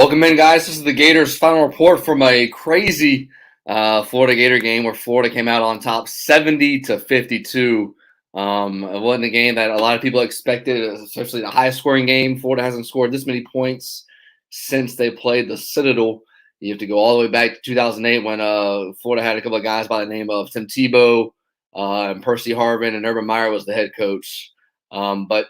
Welcome in, guys. This is the Gators' final report from a crazy Florida Gator game where Florida came out on top 70-52. It wasn't a game that a lot of people expected, especially the high-scoring game. Florida hasn't scored this many points since they played the Citadel. You have to go all the way back to 2008 when Florida had a couple of guys by the name of Tim Tebow and Percy Harvin, and Urban Meyer was the head coach. But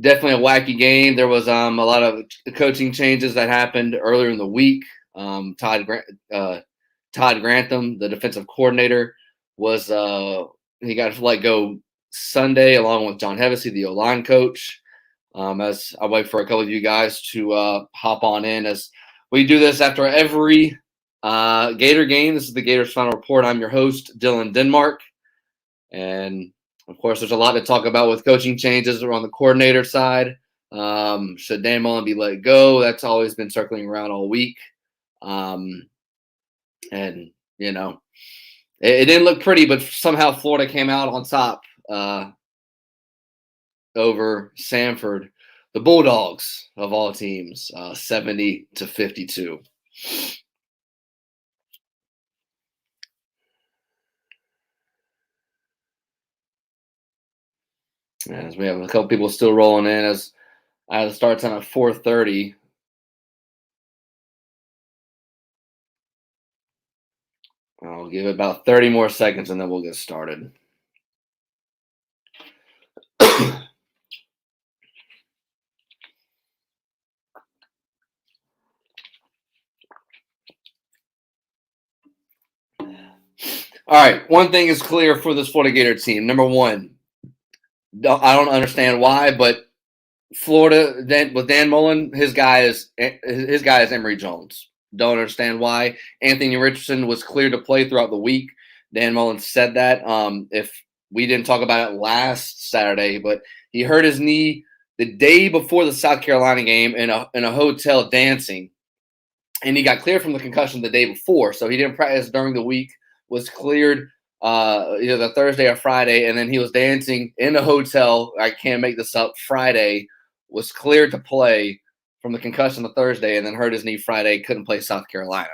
definitely a wacky game. There was a lot of coaching changes that happened earlier in the week. Todd Grantham, the defensive coordinator, was he got let go Sunday along with John Hevesy, the O-line coach. As I wait for a couple of you guys to hop on in as we do this after every Gator game. This is the Gators Final Report. I'm your host, Dylan Denmark. And of course, there's a lot to talk about with coaching changes on the coordinator side. Should Dan Mullen be let go? That's always been circling around all week. And, you know, it didn't look pretty, but somehow Florida came out on top over Samford, the Bulldogs of all teams, 70-52. As we have a couple people still rolling in as it starts time at 4:30. I'll give it about 30 more seconds and then we'll get started. All right, one thing is clear for this Florida Gator team. Number one, I don't understand why, but Florida with Dan Mullen, his guy is Emory Jones. Don't understand why. Anthony Richardson was cleared to play throughout the week. Dan Mullen said that. If we didn't talk about it last Saturday, but he hurt his knee the day before the South Carolina game in a hotel dancing, and he got cleared from the concussion the day before, so he didn't practice during the week. Was cleared either the Thursday or Friday, and then he was dancing in a hotel. I can't make this up. Friday, was cleared to play from the concussion the Thursday, and then hurt his knee Friday. Couldn't play South Carolina.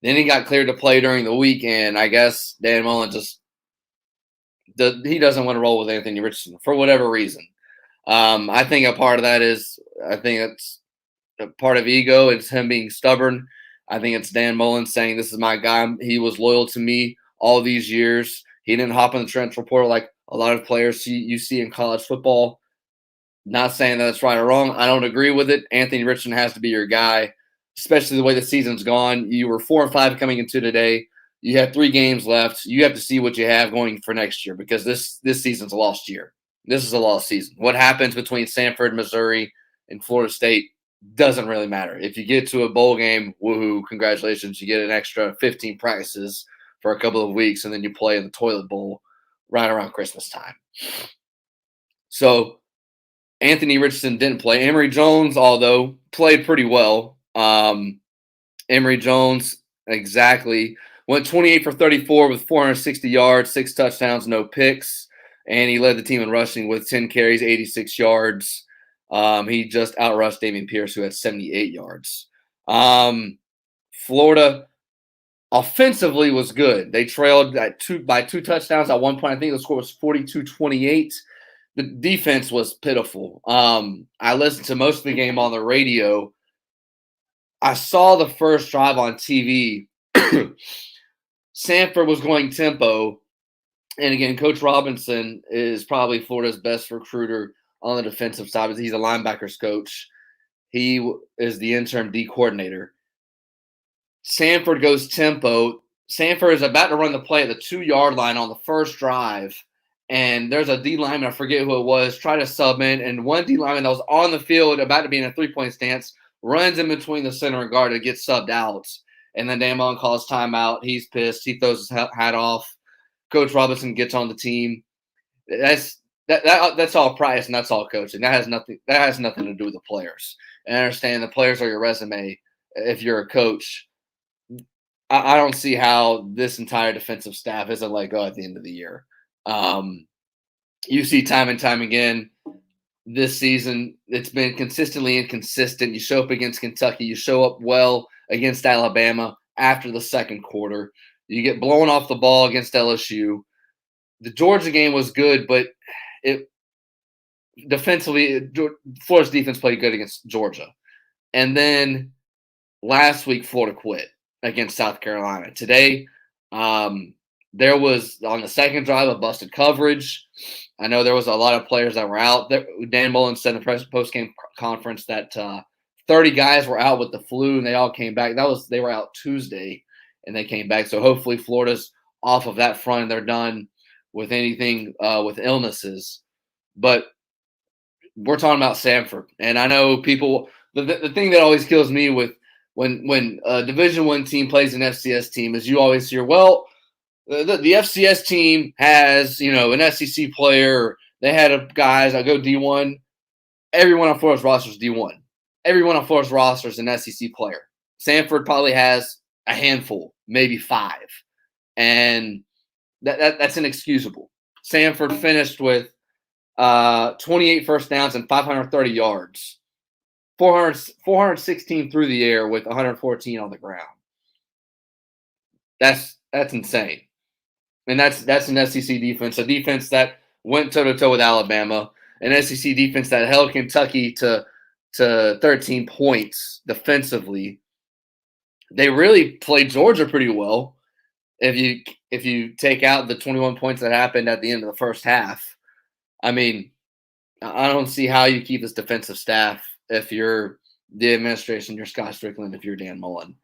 Then he got cleared to play during the week, and I guess Dan Mullen he doesn't want to roll with Anthony Richardson for whatever reason. I think a part of that is it's a part of ego. It's him being stubborn. I think it's Dan Mullen saying, this is my guy. He was loyal to me all these years. He didn't hop in the transfer portal like a lot of players you see in college football. Not saying that it's right or wrong. I don't agree with it. Anthony Richardson has to be your guy, especially the way the season's gone. You were 4-5 coming into today. You have 3 games left. You have to see what you have going for next year because this season's a lost year. This is a lost season. What happens between Samford, Missouri, and Florida State doesn't really matter. If you get to a bowl game, woohoo, congratulations. You get an extra 15 practices for a couple of weeks, and then you play in the toilet bowl right around Christmas time. So Anthony Richardson didn't play. Emory Jones, although, played pretty well. Emory Jones, exactly, went 28 for 34 with 460 yards, 6 touchdowns, no picks, and he led the team in rushing with 10 carries, 86 yards. He just outrushed Dameon Pierce, who had 78 yards. Florida offensively was good. They trailed by 2 touchdowns at one point. I think the score was 42-28. The defense was pitiful. I listened to most of the game on the radio. I saw the first drive on TV. Samford was going tempo. And again, Coach Robinson is probably Florida's best recruiter on the defensive side. He's a linebackers coach. He is the interim D coordinator. Samford goes tempo. Samford is about to run the play at the 2-yard line on the first drive. And there's a D lineman, I forget who it was, try to sub in. And one D lineman that was on the field about to be in a 3-point stance runs in between the center and guard to get subbed out. And then Dan Mullen calls timeout. He's pissed. He throws his hat off. Coach Robinson gets on the team. That's all practice and that's all coaching. That has nothing to do with the players. And I understand the players are your resume if you're a coach. I don't see how this entire defensive staff isn't let go at the end of the year. You see time and time again, this season. It's been consistently inconsistent. You show up against Kentucky, you show up well against Alabama after the second quarter. You get blown off the ball against LSU. The Georgia game was good, but it defensively, Florida's defense played good against Georgia. And then last week, Florida quit against South Carolina. Today, there was on the second drive a busted coverage. I know there was a lot of players that were out. Dan Mullen said in the post-game conference that 30 guys were out with the flu, and they all came back. They were out Tuesday, and they came back. So hopefully Florida's off of that front, and they're done with anything with illnesses. But we're talking about Samford, and I know people. The thing that always kills me with when a Division I team plays an FCS team is you always hear, well, the FCS team has, an SEC player. They had guys. I go D1. Everyone on Florida's roster is D1. Everyone on Florida's roster is an SEC player. Samford probably has a handful, maybe 5, and that's inexcusable. Samford finished with 28 first downs and 530 yards, 416 through the air with 114 on the ground. That's insane. And that's an SEC defense, a defense that went toe-to-toe with Alabama, an SEC defense that held Kentucky to 13 points defensively. They really played Georgia pretty well if you take out the 21 points that happened at the end of the first half. I mean, I don't see how you keep this defensive staff if you're the administration, you're Scott Strickland, if you're Dan Mullen.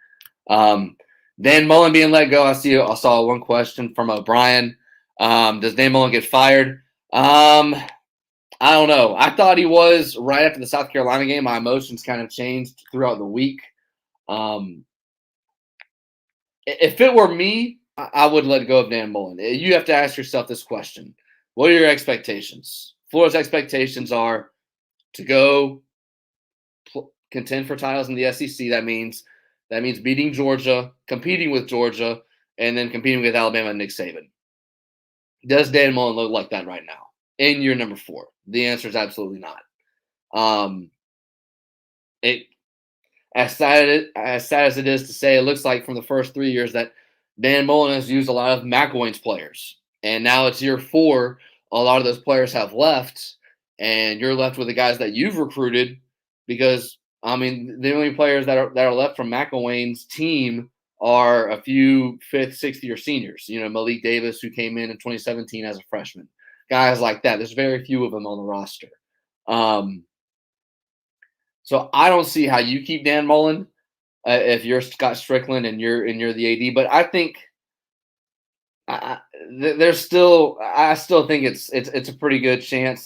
Dan Mullen being let go, I saw one question from Brian. Does Dan Mullen get fired? I don't know. I thought he was right after the South Carolina game. My emotions kind of changed throughout the week. If it were me, I would let go of Dan Mullen. You have to ask yourself this question. What are your expectations? Florida's expectations are to go contend for titles in the SEC. That means beating Georgia, competing with Georgia, and then competing with Alabama and Nick Saban. Does Dan Mullen look like that right now in year number 4? The answer is absolutely not. As sad as it is to say, it looks like from the first 3 years that Dan Mullen has used a lot of McElwain's players. And now it's year 4. A lot of those players have left, and you're left with the guys that you've recruited because, I mean, the only players that are left from McElwain's team are a few 5th, 6th year seniors. Malik Davis, who came in 2017 as a freshman. Guys like that. There's very few of them on the roster. So I don't see how you keep Dan Mullen if you're Scott Strickland and you're the AD. But I think I still think it's a pretty good chance.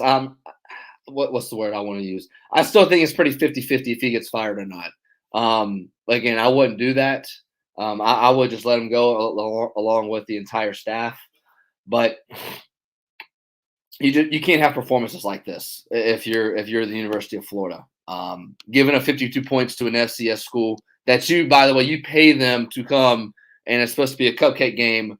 What's the word I want to use? I still think it's pretty 50-50 if he gets fired or not. Again, I wouldn't do that. I would just let him go along with the entire staff. But you can't have performances like this if you're the University of Florida. Giving up 52 points to an FCS school that by the way, you pay them to come, and it's supposed to be a cupcake game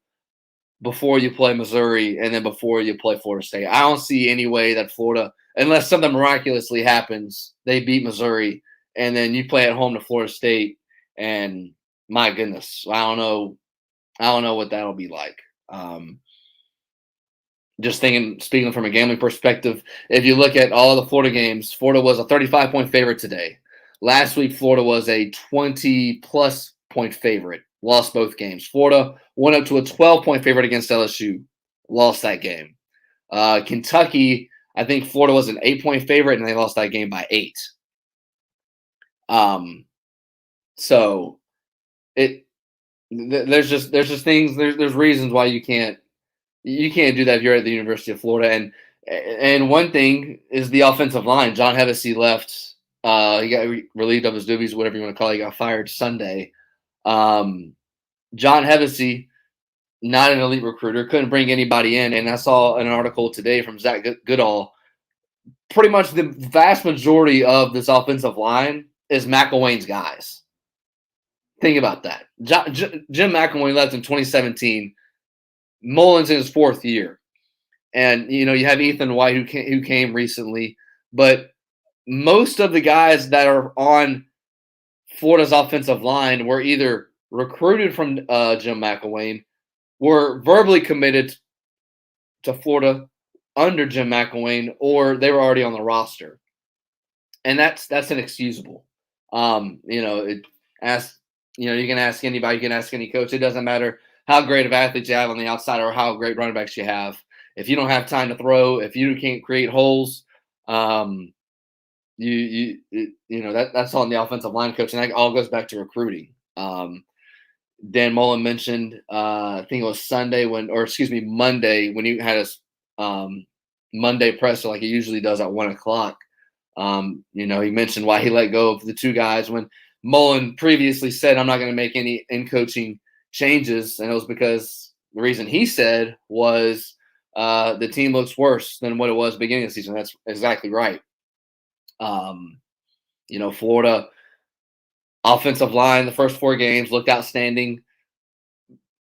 before you play Missouri and then before you play Florida State. I don't see any way that Florida, unless something miraculously happens, they beat Missouri and then you play at home to Florida State, and my goodness, I don't know what that'll be like. Just speaking from a gambling perspective, if you look at all the Florida games, Florida was a 35-point favorite today. Last week, Florida was a 20-plus point favorite. Lost both games. Florida went up to a 12-point favorite against LSU. Lost that game. Kentucky, I think Florida was an 8-point favorite, and they lost that game by 8. So there's just things. There's reasons why you can't do that if you're at the University of Florida. And one thing is the offensive line. John Hevesy left. He got relieved of his duties, whatever you want to call it. He got fired Sunday. John Hevesy, not an elite recruiter, couldn't bring anybody in. And I saw an article today from Zach Goodall. Pretty much the vast majority of this offensive line is McElwain's guys. Think about that. Jim McElwain left in 2017. Mullen's in his 4th year. And, you have Ethan White who came recently. but most of the guys that are on Florida's offensive line were either recruited from Jim McElwain, were verbally committed to Florida under Jim McElwain, or they were already on the roster, and that's inexcusable. It ask you can ask anybody, you can ask any coach. It doesn't matter how great of athletes you have on the outside or how great running backs you have. If you don't have time to throw, if you can't create holes, um, that's on the offensive line coach, and that all goes back to recruiting. Dan Mullen mentioned, I think it was Monday when he had his Monday presser like he usually does at 1:00. He mentioned why he let go of the two guys when Mullen previously said, "I'm not going to make any in coaching changes," and it was because the reason he said was the team looks worse than what it was beginning of the season. That's exactly right. Florida offensive line the first 4 games looked outstanding,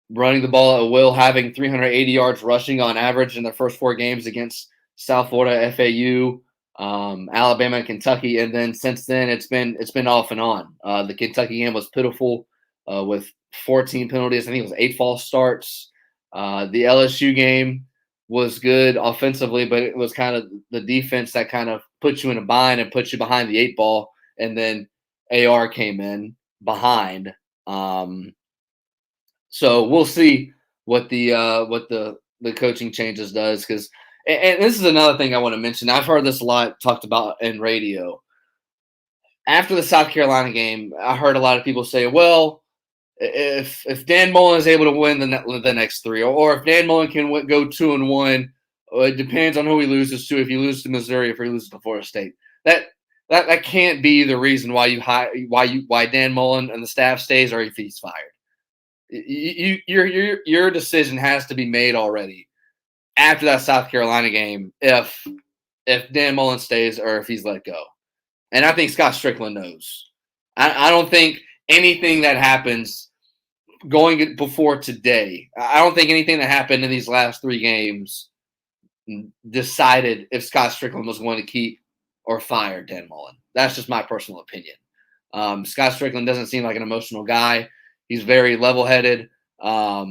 running the ball at will, having 380 yards rushing on average in their first 4 games against South Florida, FAU, Alabama, and Kentucky. And then since then, it's been off and on. The Kentucky game was pitiful with 14 penalties. I think it was 8 false starts. The LSU game was good offensively, but it was kind of the defense that kind of put you in a bind and put you behind the 8 ball. And then AR came in behind. So we'll see what the coaching changes does, because and this is another thing I want to mention. I've heard this a lot talked about in radio. After the South Carolina game, I heard a lot of people say, "Well, if Dan Mullen is able to win the next 3, or if Dan Mullen can go 2-1, it depends on who he loses to. If he loses to Missouri, if he loses to Florida State, that can't be the reason why Dan Mullen and the staff stays or if he's fired. Your decision has to be made already after that South Carolina game if Dan Mullen stays or if he's let go. And I think Scott Strickland knows. I don't think anything that happens going before today, I don't think anything that happened in these last 3 games decided if Scott Strickland was going to keep or fire Dan Mullen. That's just my personal opinion. Scott Strickland doesn't seem like an emotional guy. He's very level-headed. Not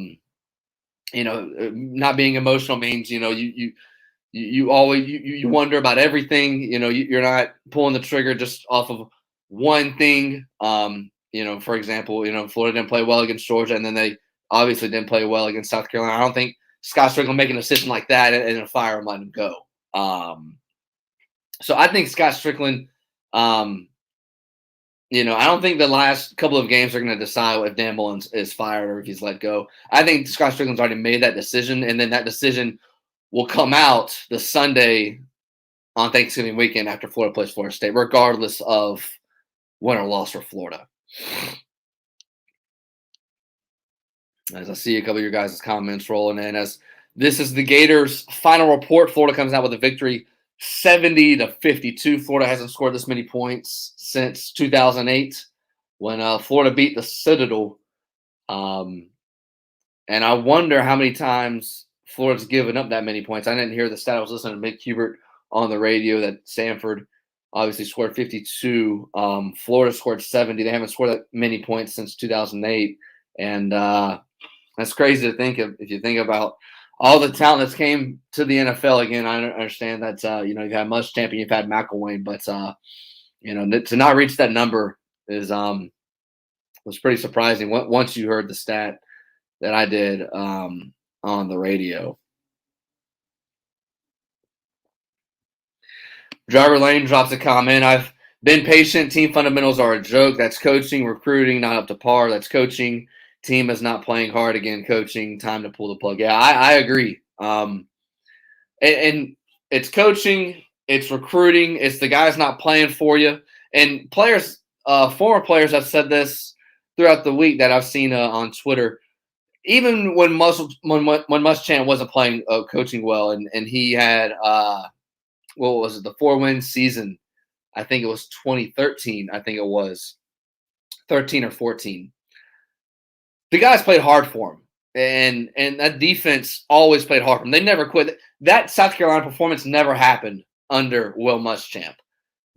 being emotional means you always wonder about everything. You're not pulling the trigger just off of one thing. For example, Florida didn't play well against Georgia, and then they obviously didn't play well against South Carolina. I don't think Scott Strickland making a decision like that and fire him, let him go. So I think Scott Strickland. I don't think the last couple of games are going to decide if Dan Mullen is fired or if he's let go. I think Scott Strickland's already made that decision, and then that decision will come out the Sunday on Thanksgiving weekend after Florida plays Florida State, regardless of win or loss for Florida. As I see a couple of your guys' comments rolling in, as this is the Gators' final report. Florida comes out with a victory 70-52. Florida hasn't scored this many points since 2008 when Florida beat the Citadel. And I wonder how many times Florida's given up that many points. I didn't hear the stat. I was listening to Mick Hubert on the radio that Samford obviously scored 52. Florida scored 70. They haven't scored that many points since 2008. And that's crazy to think of if you think about all the talent that's came to the NFL. Again, I understand that, you've had Muschamp, you've had McElwain, but, to not reach that number was pretty surprising once you heard the stat that I did on the radio. Driver Lane drops a comment. I've been patient. Team fundamentals are a joke. That's coaching. Recruiting not up to par. That's coaching. Team is not playing hard. Again, coaching. Time to pull the plug. Yeah, I agree. And it's coaching. It's recruiting. It's the guys not playing for you. And players, former players have said this throughout the week that I've seen on Twitter. Even when Muschamp wasn't playing coaching well, and he had what was it, the 4-win season? I think it was 2013. I think it was 13 or 14. The guys played hard for him, and that defense always played hard for him. They never quit. That South Carolina performance never happened under Will Muschamp.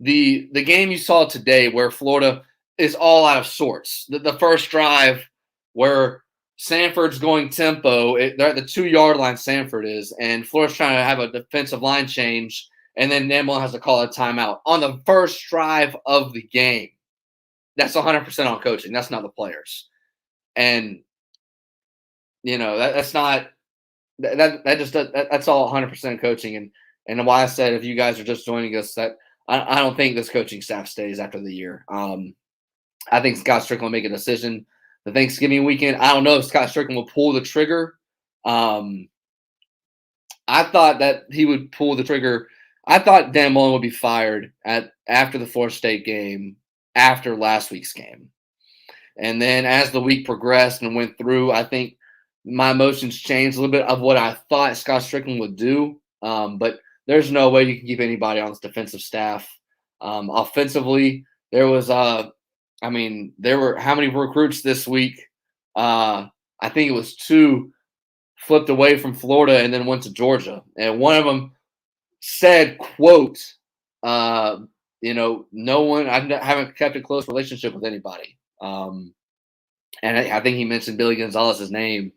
The game you saw today where Florida is all out of sorts. The first drive where Samford's going tempo, they're at the 2-yard line, Samford is, and Florida's trying to have a defensive line change, and then Namble has to call a timeout on the first drive of the game. That's 100% on coaching. That's not the players. And, that's not that's all 100% coaching. And why I said if you guys are just joining us, that I don't think this coaching staff stays after the year. I think Scott Strickland will make a decision the Thanksgiving weekend. I don't know if Scott Strickland will pull the trigger. I thought that he would pull the trigger. I thought Dan Mullen would be fired after the Florida State game, after last week's game. And then as the week progressed and went through, I think my emotions changed a little bit of what I thought Scott Strickland would do. But there's no way you can keep anybody on this defensive staff. Offensively, there was there were how many recruits this week? I think it was 2 flipped away from Florida and then went to Georgia. And one of them said, quote, no one, I haven't kept a close relationship with anybody. And I think he mentioned Billy Gonzalez's name.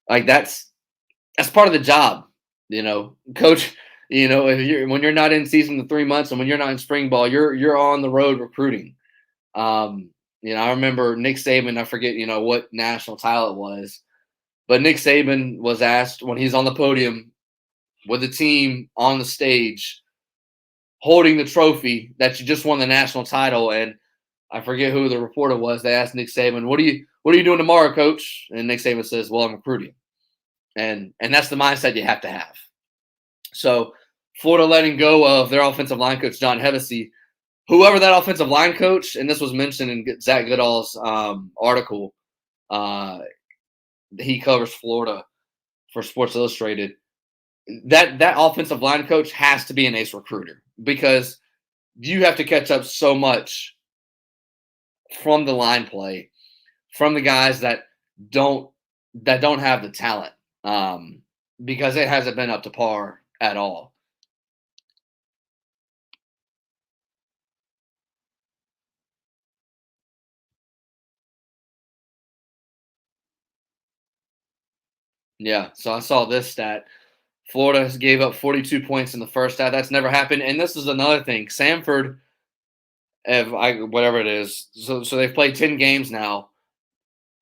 Like that's part of the job, coach. When you're not in season the 3 months and when you're not in spring ball, you're on the road recruiting. I remember Nick Saban. I forget what national title it was, but Nick Saban was asked when he's on the podium with the team on the stage, holding the trophy that you just won the national title, and I forget who the reporter was. They asked Nick Saban, "What are you doing tomorrow, Coach?" And Nick Saban says, "Well, I'm recruiting," and that's the mindset you have to have. So Florida letting go of their offensive line coach John Hevesy, whoever that offensive line coach, and this was mentioned in Zach Goodall's article. He covers Florida for Sports Illustrated. That offensive line coach has to be an ace recruiter because you have to catch up so much from the line play, from the guys that don't have the talent, because it hasn't been up to par at all. Yeah, so I saw this stat. Florida gave up 42 points in the first half. That's never happened. And this is another thing. Samford, whatever it is, so they've played 10 games now.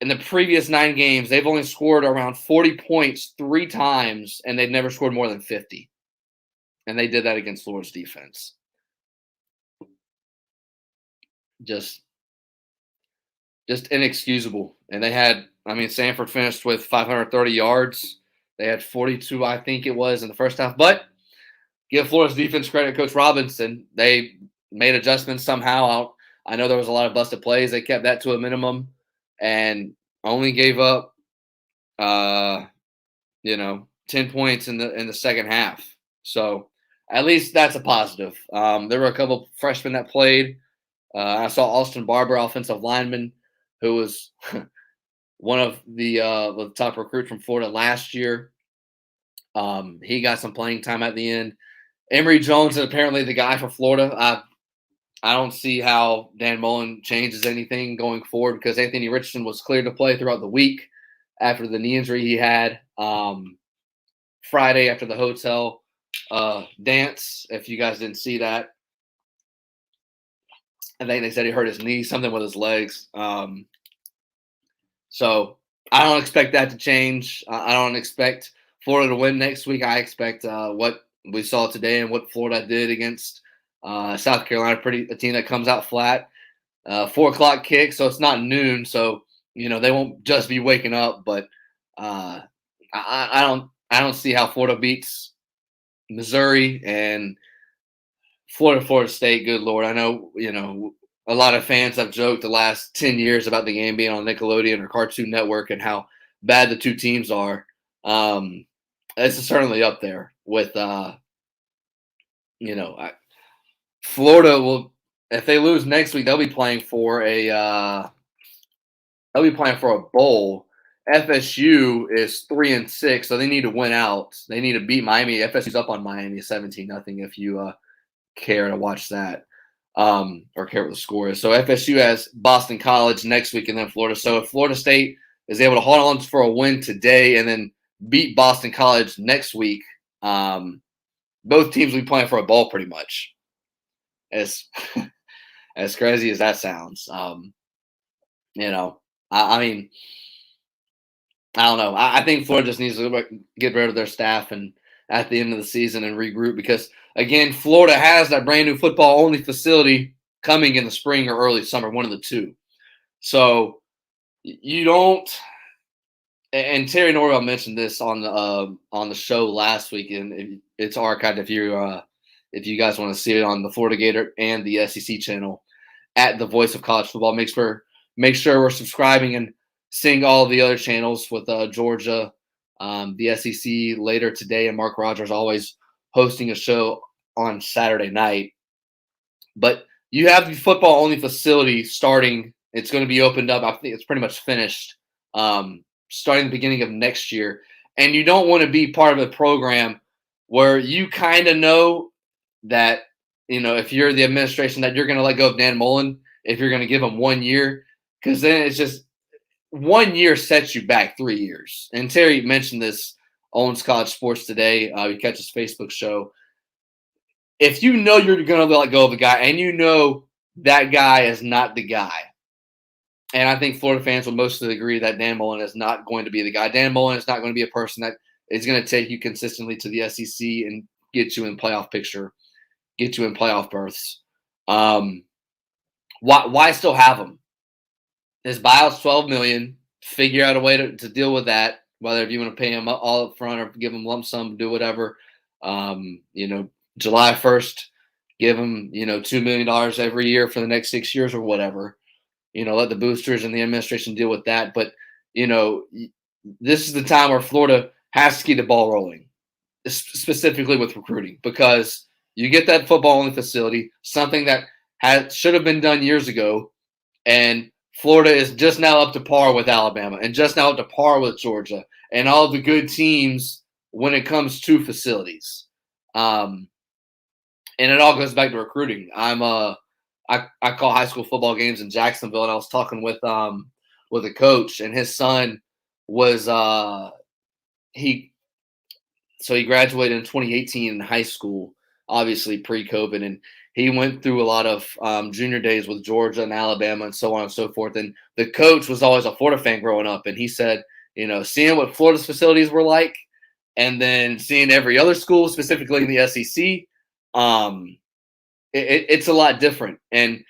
In the previous 9 games, they've only scored around 40 points 3 times, and they've never scored more than 50. And they did that against Florida's defense. Just inexcusable. And they had, Samford finished with 530 yards. They had 42, I think it was, in the first half. But give Florida's defense credit, Coach Robinson. They made adjustments somehow. I know there was a lot of busted plays. They kept that to a minimum and only gave up, 10 points in the second half. So at least that's a positive. There were a couple freshmen that played. I saw Austin Barber, offensive lineman, who was one of the top recruits from Florida last year. He got some playing time at the end. Emory Jones is apparently the guy for Florida. I don't see how Dan Mullen changes anything going forward because Anthony Richardson was cleared to play throughout the week after the knee injury he had Friday after the hotel dance. If you guys didn't see that, I think they said he hurt his knee, something with his legs. So I don't expect that to change. I don't expect Florida to win next week. I expect what we saw today and what Florida did against South Carolina, a team that comes out flat. 4:00 kick, so it's not noon. So they won't just be waking up. But I don't see how Florida beats Missouri and Florida State. Good Lord, I know a lot of fans have joked the last 10 years about the game being on Nickelodeon or Cartoon Network and how bad the two teams are. This is certainly up there with Florida will, if they lose next week, they'll be playing for a bowl. FSU is 3-6, so they need to win out. They need to beat Miami. FSU's up on Miami 17-0. care to watch that or care what the score is. So FSU has Boston College next week and then Florida. So if Florida State is able to hold on for a win today and then beat Boston College next week, both teams will be playing for a bowl pretty much. As as crazy as that sounds, I mean, I don't know. I think Florida just needs to get rid of their staff and at the end of the season and regroup because again, Florida has that brand new football only facility coming in the spring or early summer, one of the two. So you don't. And Terry Norvell mentioned this on the show last week, and it's archived if you guys want to see it on the Florida Gator and the SEC channel at the Voice of College Football. Make sure we're subscribing and seeing all of the other channels with Georgia, the SEC later today, and Mark Rogers always hosting a show on Saturday night. But you have the football only facility starting. It's going to be opened up. I think it's pretty much finished starting the beginning of next year. And you don't want to be part of a program where you kind of know that, if you're the administration, that you're going to let go of Dan Mullen if you're going to give him 1 year, because then it's just 1 year sets you back 3 years. And Terry mentioned this Owens College Sports today. You catch his Facebook show. If you know you're going to let go of a guy and you know that guy is not the guy, and I think Florida fans will mostly agree that Dan Mullen is not going to be the guy. Dan Mullen is not going to be a person that is going to take you consistently to the SEC and get you in playoff picture, get you in playoff berths. Why still have him? His buyout's $12 million. Figure out a way to deal with that. Whether if you want to pay him all up front or give him lump sum, do whatever. July 1st, give him $2 million every year for the next 6 years or whatever. Let the boosters and the administration deal with that. But, this is the time where Florida has to keep the ball rolling, specifically with recruiting, because you get that football-only facility, something that should have been done years ago, and Florida is just now up to par with Alabama and just now up to par with Georgia and all the good teams when it comes to facilities. And it all goes back to recruiting. I call high school football games in Jacksonville, and I was talking with a coach, and his son was he graduated in 2018 in high school, obviously pre-COVID, and he went through a lot of junior days with Georgia and Alabama and so on and so forth. And the coach was always a Florida fan growing up, and he said, seeing what Florida's facilities were like, and then seeing every other school, specifically in the SEC, it's a lot different. And,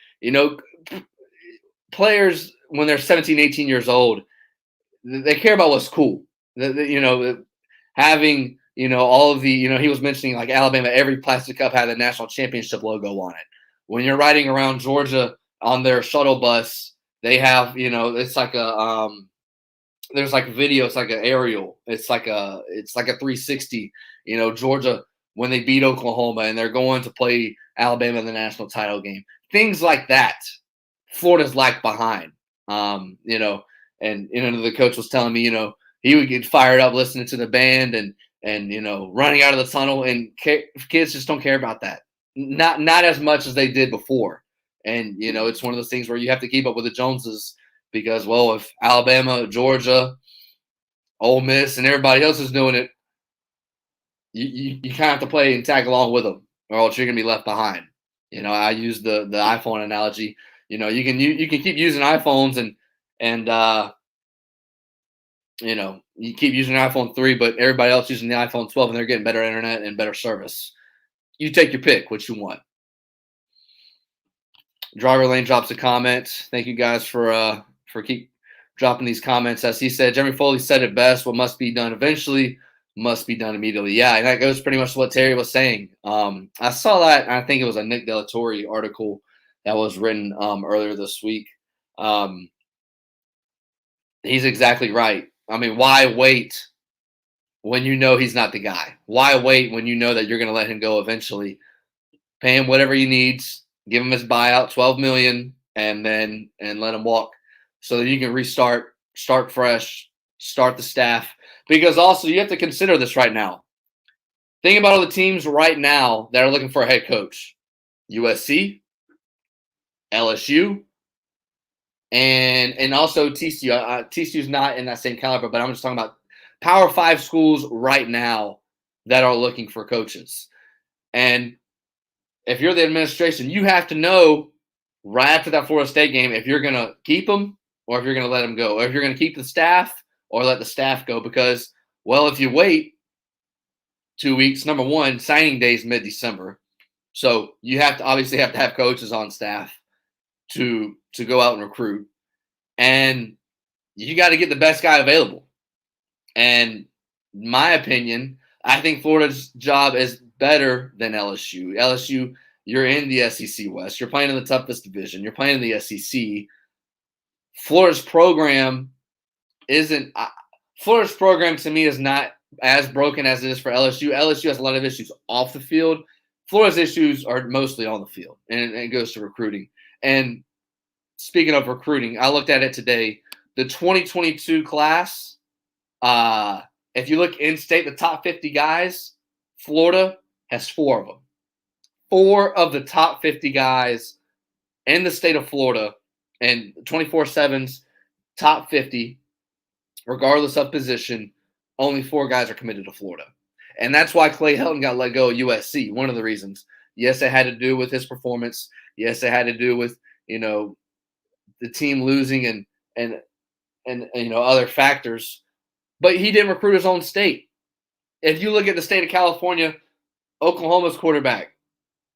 players, when they're 17, 18 years old, they care about what's cool. Having, all of the, he was mentioning like Alabama, every plastic cup had a national championship logo on it. When you're riding around Georgia on their shuttle bus, they have, it's like there's like a video, it's like an aerial, it's like a 360, Georgia, when they beat Oklahoma and they're going to play Alabama in the national title game, things like that. Florida's lag behind, and the coach was telling me, he would get fired up listening to the band and running out of the tunnel, and kids just don't care about that. Not as much as they did before. And, it's one of those things where you have to keep up with the Joneses because, well, if Alabama, Georgia, Ole Miss, and everybody else is doing it, you kind of have to play and tag along with them, or else you're going to be left behind. I use the iPhone analogy. You can keep using iPhones and you keep using iPhone 3, but everybody else using the iPhone 12 and they're getting better internet and better service. You take your pick, what you want. Driver Lane drops a comment. Thank you guys for keep dropping these comments. As he said, Jeremy Foley said it best. What must be done eventually must be done immediately. Yeah, and that goes pretty much to what Terry was saying. I saw that, and I think it was a Nick Delatorre article that was written earlier this week. He's exactly right. I mean, why wait when you know he's not the guy? Why wait when you know that you're going to let him go eventually? Pay him whatever he needs, give him his buyout, $12 million, and let him walk so that you can start fresh, start the staff. Because also you have to consider this right now. Think about all the teams right now that are looking for a head coach. USC, LSU, and also TCU. TCU's not in that same caliber, but I'm just talking about Power 5 schools right now that are looking for coaches. And if you're the administration, you have to know right after that Florida State game if you're going to keep them or if you're going to let them go, or if you're going to keep the staff or let the staff go. Because, well, if you wait 2 weeks, number one, signing day is mid-December. So you have to obviously have to have coaches on staff to go out and recruit. And you got to get the best guy available. And my opinion, I think Florida's job is better than LSU. LSU, you're in the SEC West. You're playing in the toughest division. You're playing in the SEC. Florida's program isn't – Florida's program to me is not as broken as it is for LSU. LSU has a lot of issues off the field. Florida's issues are mostly on the field, and it goes to recruiting. And speaking of recruiting, I looked at it today. The 2022 class, if you look in-state, the top 50 guys, Florida has 4 of them. 4 of the top 50 guys in the state of Florida and 24/7's top 50, regardless of position, only 4 guys are committed to Florida. And that's why Clay Helton got let go of USC, one of the reasons. Yes, it had to do with his performance. Yes, it had to do with, the team losing and other factors. But he didn't recruit his own state. If you look at the state of California, Oklahoma's quarterback,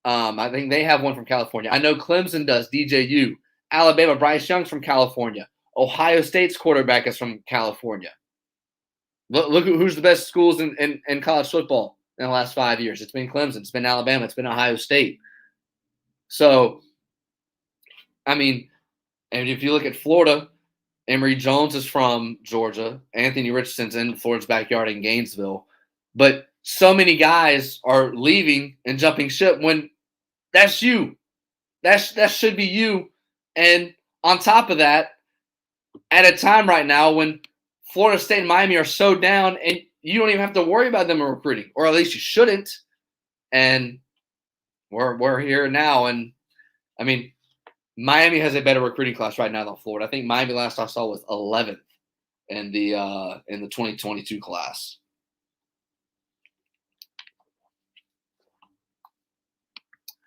I think they have one from California. I know Clemson does, DJU. Alabama, Bryce Young's from California. Ohio State's quarterback is from California. Look at who's the best schools in college football in the last 5 years. It's been Clemson. It's been Alabama. It's been Ohio State. So, I mean, and if you look at Florida, Emory Jones is from Georgia. Anthony Richardson's in Florida's backyard in Gainesville. But so many guys are leaving and jumping ship when that's you. That should be you. And on top of that, at a time right now when Florida State and Miami are so down, and you don't even have to worry about them in recruiting, or at least you shouldn't. And we're here now, and I mean, Miami has a better recruiting class right now than Florida. I think Miami last I saw was 11th in the 2022 class.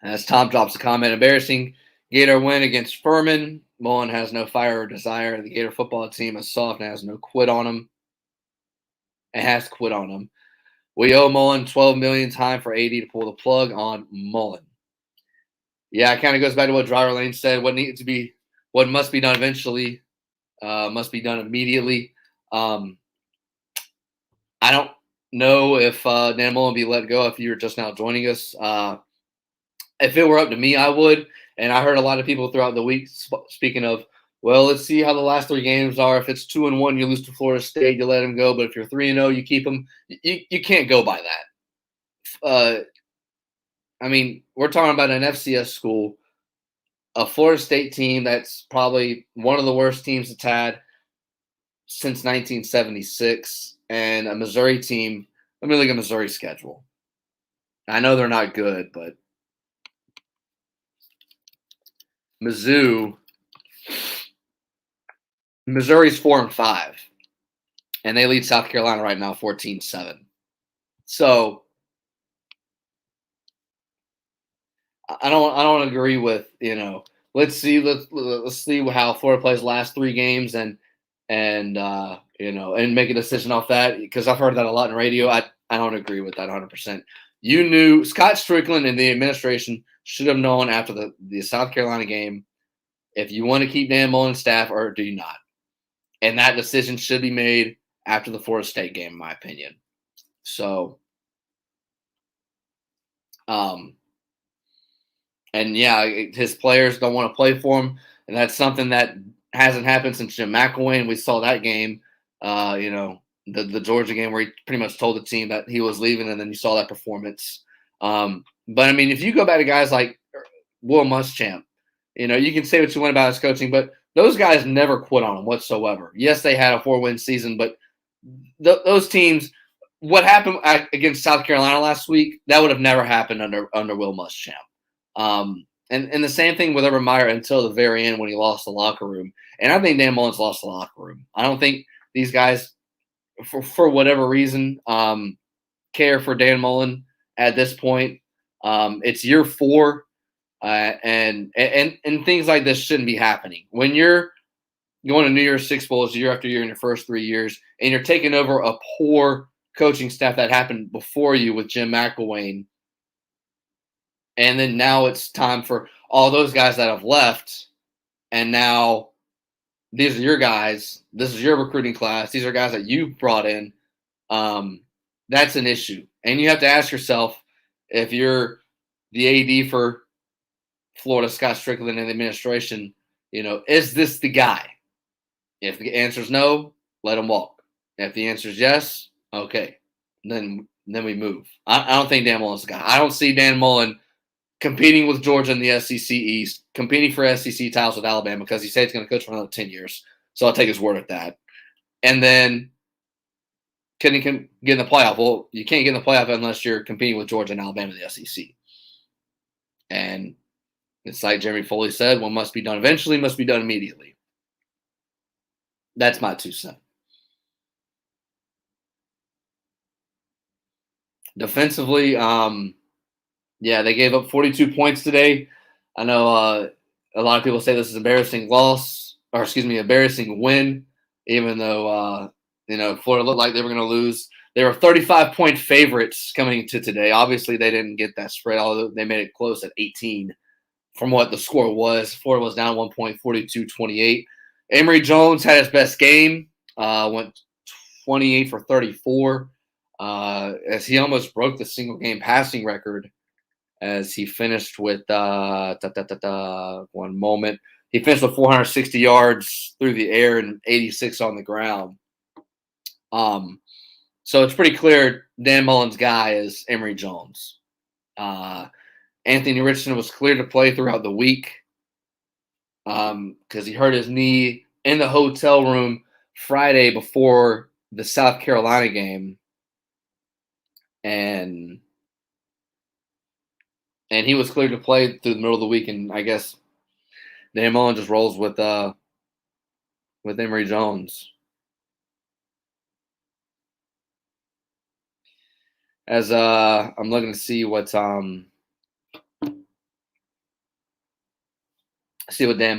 As Tom drops a comment, embarrassing Gator win against Furman. Mullen has no fire or desire. The Gator football team is soft and has no quit on them. It has quit on them. We owe Mullen $12 million time for AD to pull the plug on Mullen. Yeah, it kind of goes back to what Driver Lane said. What must be done eventually must be done immediately. I don't know if Dan Mullen will be let go if you're just now joining us. If it were up to me, I would. And I heard a lot of people throughout the week speaking of, well, let's see how the last 3 games are. If it's 2-1, you lose to Florida State, you let him go. But if you're 3-0, you keep him. You can't go by that. I mean, we're talking about an FCS school, a Florida State team that's probably one of the worst teams it's had since 1976, and a Missouri team. Let me look at Missouri's schedule. I know they're not good, but Missouri's 4-5, and they lead South Carolina right now 14-7. So I don't agree with, let's see how Florida plays the last 3 games and make a decision off that, because I've heard that a lot in radio. I don't agree with that 100%. You knew Scott Strickland and the administration should have known after the South Carolina game if you want to keep Dan Mullen's staff or do you not. And that decision should be made after the Florida State game, in my opinion. So, and yeah, his players don't want to play for him, and that's something that hasn't happened since Jim McElwain. We saw that game, the Georgia game where he pretty much told the team that he was leaving, and then you saw that performance. But I mean, if you go back to guys like Will Muschamp, you can say what you want about his coaching, but those guys never quit on him whatsoever. Yes, they had a 4-win season, but those teams, what happened against South Carolina last week, that would have never happened under Will Muschamp. And the same thing with Urban Meyer until the very end when he lost the locker room. And I think Dan Mullen's lost the locker room. I don't think these guys, for whatever reason, care for Dan Mullen at this point. It's year 4, and things like this shouldn't be happening. When you're going to New Year's Six Bowls year after year in your first 3 years, and you're taking over a poor coaching staff that happened before you with Jim McElwain, and then now it's time for all those guys that have left, and now these are your guys. This is your recruiting class. These are guys that you brought in. That's an issue. And you have to ask yourself, if you're the AD for Florida, Scott Strickland, and the administration, is this the guy? If the answer is no, let him walk. If the answer is yes, okay, then we move. I don't think Dan Mullen's the guy. I don't see Dan Mullen competing with Georgia in the SEC East, competing for SEC titles with Alabama, because he said he's going to coach for another 10 years. So I'll take his word at that. And then can he get in the playoff? Well, you can't get in the playoff unless you're competing with Georgia and Alabama in the SEC. And it's like Jeremy Foley said, what must be done eventually must be done immediately. That's my 2 cents. Defensively, they gave up 42 points today. I know a lot of people say this is embarrassing win, even though Florida looked like they were going to lose. They were 35-point favorites coming into today. Obviously, they didn't get that spread, although they made it close at 18 from what the score was. Florida was down 1 point, 42-28. Emory Jones had his best game, went 28 for 34, as he almost broke the single-game passing record, as he finished with one moment. He finished with 460 yards through the air and 86 on the ground. So it's pretty clear Dan Mullen's guy is Emory Jones. Anthony Richardson was cleared to play throughout the week because he hurt his knee in the hotel room Friday before the South Carolina game. And he was cleared to play through the middle of the week, and I guess Dan Mullen just rolls with Emory Jones. As I'm looking to see what Dan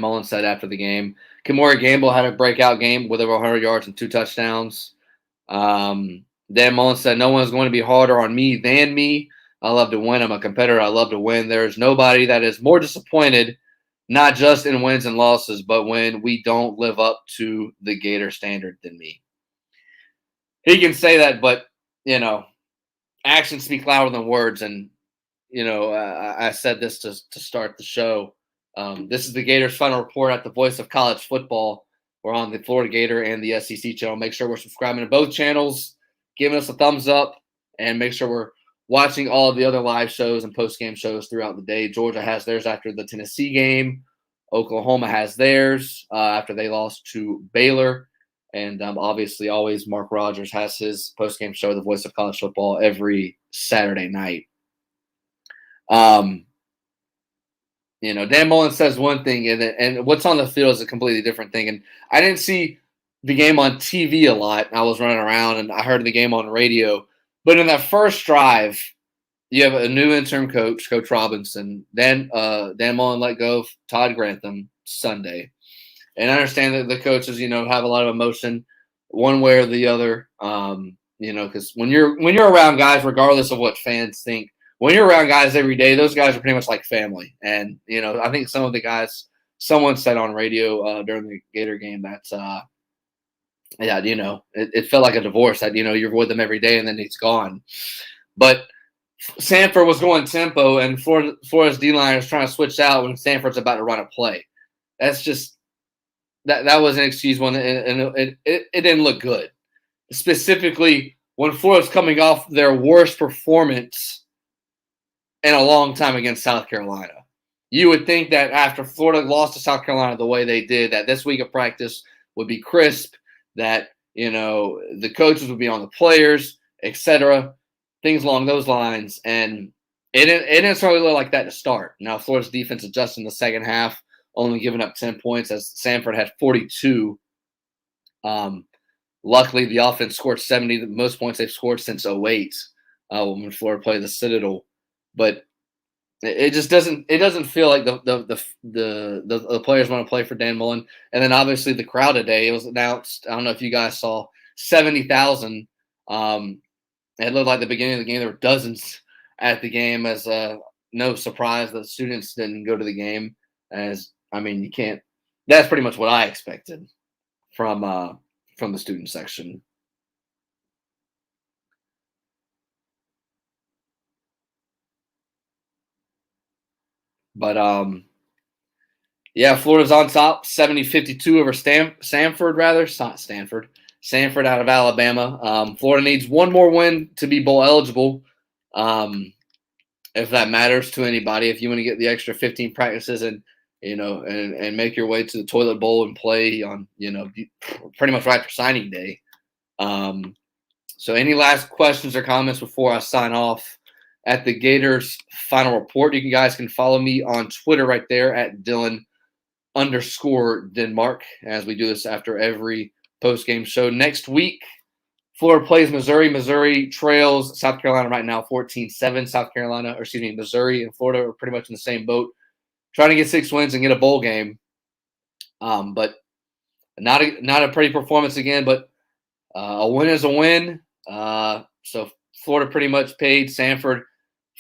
Mullen said after the game. Kamori Gamble had a breakout game with over 100 yards and 2 touchdowns. Dan Mullen said, "No one's going to be harder on me than me. I love to win. I'm a competitor. I love to win. There's nobody that is more disappointed, not just in wins and losses, but when we don't live up to the Gator standard than me." He can say that, but, actions speak louder than words. And, I said this to start the show. This is the Gators' final report at the Voice of College Football. We're on the Florida Gator and the SEC channel. Make sure we're subscribing to both channels, giving us a thumbs up, and make sure we're watching all of the other live shows and post-game shows throughout the day. Georgia has theirs after the Tennessee game. Oklahoma has theirs after they lost to Baylor. And obviously, always Mark Rogers has his post-game show, The Voice of College Football, every Saturday night. Dan Mullen says one thing, and what's on the field is a completely different thing. And I didn't see the game on TV a lot. I was running around, and I heard the game on radio. But in that first drive, you have a new interim coach, Coach Robinson. Then Dan Mullen let go of Todd Grantham Sunday. And I understand that the coaches, have a lot of emotion one way or the other, because when you're around guys, regardless of what fans think, when you're around guys every day, those guys are pretty much like family. And, I think some of the guys, someone said on radio during the Gator game that, it felt like a divorce, that, you're with them every day and then he's gone. But Samford was going tempo, and Florida's D-line is trying to switch out when Samford's about to run a play. That's just that was an excuse one, and it didn't look good. Specifically, when Florida's coming off their worst performance in a long time against South Carolina. You would think that after Florida lost to South Carolina the way they did, that this week of practice would be crisp, that, the coaches would be on the players, etc., things along those lines. And It didn't certainly look like that to start. Now Florida's defense adjusted in the second half, only giving up 10 points as Samford had 42. Um, Luckily, the offense scored 70, the most points they've scored since '08 when Florida played the Citadel. But it just doesn't feel like the players want to play for Dan Mullen. And then obviously the crowd today, it was announced. I don't know if you guys saw 70,000. It looked like the beginning of the game there were dozens at the game. As no surprise that students didn't go to the game. As I mean, you can't. That's pretty much what I expected from the student section. But yeah, Florida's on top, 70-52 over Samford, rather. Not Stanford. Samford out of Alabama. Florida needs one more win to be bowl eligible. If that matters to anybody, if you want to get the extra 15 practices and and make your way to the toilet bowl and play on pretty much right for signing day. So any last questions or comments before I sign off at the Gators final report? You guys can follow me on Twitter right there at Dylan_Denmark as we do this after every post-game show. Next week, Florida plays Missouri. Missouri trails South Carolina right now 14-7. Missouri and Florida are pretty much in the same boat, trying to get 6 wins and get a bowl game. But not a pretty performance again, but a win is a win. So Florida pretty much paid Samford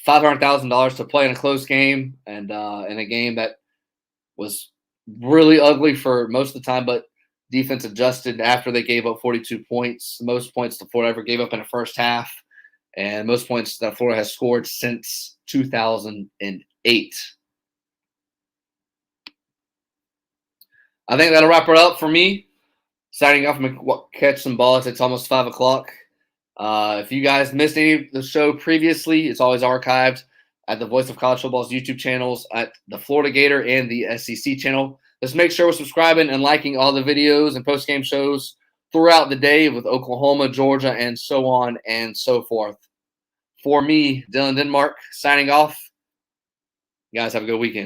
$500,000 to play in a close game and in a game that was really ugly for most of the time, but defense adjusted after they gave up 42 points, most points that Florida ever gave up in the first half, and most points that Florida has scored since 2008. I think that'll wrap it up for me. Signing off, I'm going to catch some balls. It's almost 5 o'clock. If you guys missed any of the show previously, it's always archived at the Voice of College Football's YouTube channels, at the Florida Gator and the SEC channel. Just make sure we're subscribing and liking all the videos and post-game shows throughout the day with Oklahoma, Georgia, and so on and so forth. For me, Dylan Denmark, signing off. You guys have a good weekend.